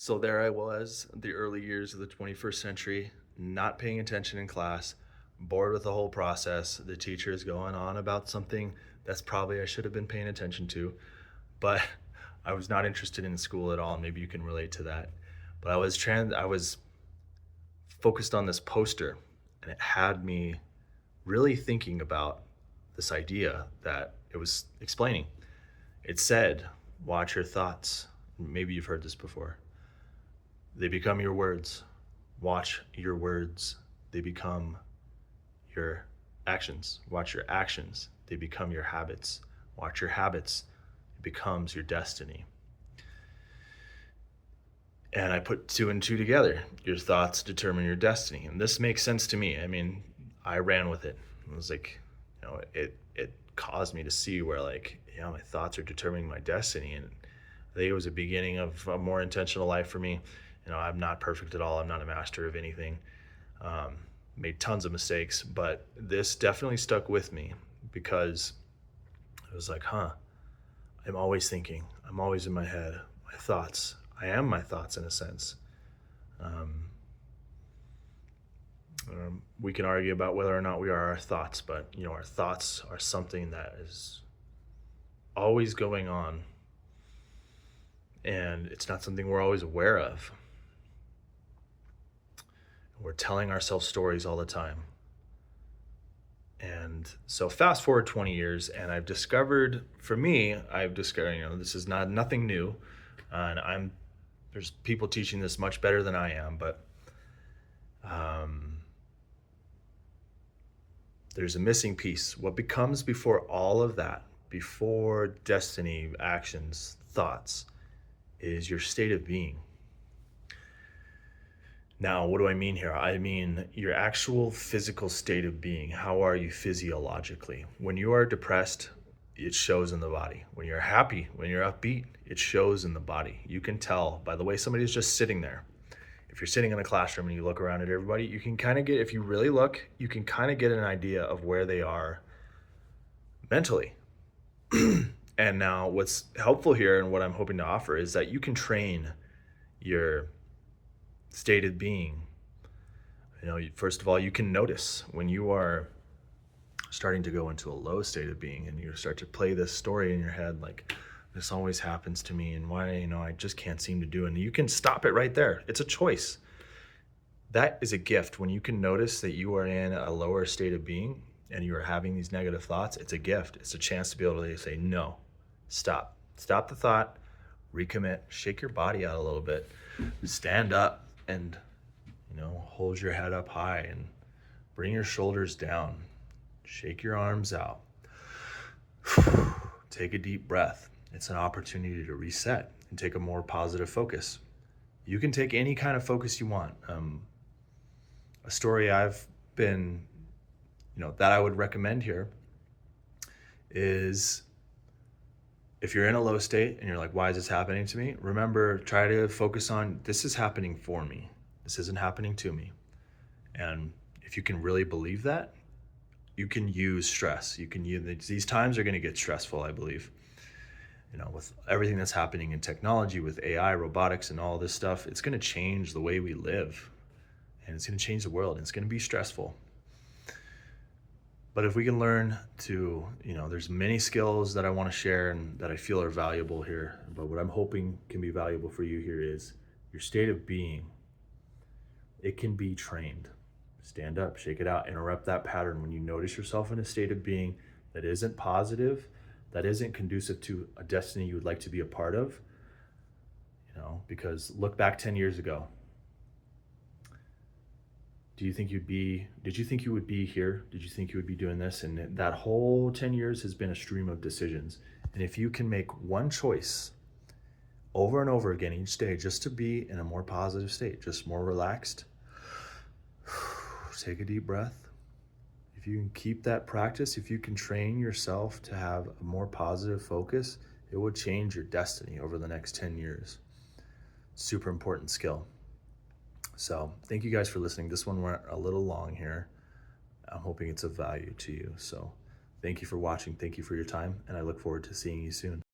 So there I was, the early years of the 21st century, not paying attention in class, bored with the whole process. The teacher is going on about something that's probably I should have been paying attention to, but I was not interested in school at all. Maybe you can relate to that. But I was focused on this poster, and it had me really thinking about this idea that it was explaining. It said, "Watch your thoughts." Maybe you've heard this before. They become your words. Watch your words. They become your actions. Watch your actions. They become your habits. Watch your habits. It becomes your destiny. And I put two and two together. Your thoughts determine your destiny. And this makes sense to me. I mean, I ran with it. It was like, it caused me to see where my thoughts are determining my destiny. And I think it was a beginning of a more intentional life for me. I'm not perfect at all. I'm not a master of anything. Um, Made tons of mistakes, but this definitely stuck with me because it was like, I'm always thinking. I'm always in my head. My thoughts. I am my thoughts in a sense. Um, we can argue about whether or not we are our thoughts, but our thoughts are something that is always going on, and it's not something we're always aware of. We're telling ourselves stories all the time. And so fast forward 20 years and I've discovered, this is not nothing new. And there's people teaching this much better than I am, but um, there's a missing piece. What becomes before all of that, before destiny, actions, thoughts, is your state of being. Now, what do I mean here? I mean your actual physical state of being. How are you physiologically? When you are depressed, it shows in the body. When you're happy, when you're upbeat, it shows in the body. You can tell by the way somebody's just sitting there. If you're sitting in a classroom and you look around at everybody, you can kind of get, if you really look, you can kind of get an idea of where they are mentally. And now, what's helpful here and what I'm hoping to offer is that you can train your state of being. First of all, you can notice when you are starting to go into a low state of being and you start to play this story in your head like, this always happens to me and why, I just can't seem to do it. And you can stop it right there. It's a choice. That is a gift. When you can notice that you are in a lower state of being and you are having these negative thoughts, it's a gift. It's a chance to be able to say, no, stop. Stop the thought, recommit, shake your body out a little bit, stand up, and hold your head up high and bring your shoulders down, shake your arms out, take a deep breath. It's an opportunity to reset and take a more positive focus. You can take any kind of focus you want. A story I've been that I would recommend here is, if you're in a low state and you're like, why is this happening to me? Remember, try to focus on, this is happening for me. This isn't happening to me. And if you can really believe that, you can use stress. These times are going to get stressful, I believe. With everything that's happening in technology, with AI, robotics, and all this stuff, it's going to change the way we live. And it's going to change the world. And it's going to be stressful. But if we can learn to, there's many skills that I want to share and that I feel are valuable here. But what I'm hoping can be valuable for you here is your state of being. It can be trained. Stand up, shake it out, interrupt that pattern. When you notice yourself in a state of being that isn't positive, that isn't conducive to a destiny you would like to be a part of, because look back 10 years ago. Did you think you would be here? Did you think you would be doing this? And that whole 10 years has been a stream of decisions. And if you can make one choice over and over again each day, just to be in a more positive state, just more relaxed, take a deep breath. If you can keep that practice, if you can train yourself to have a more positive focus, it will change your destiny over the next 10 years. Super important skill. So thank you guys for listening. This one went a little long here. I'm hoping it's of value to you. So thank you for watching. Thank you for your time. And I look forward to seeing you soon.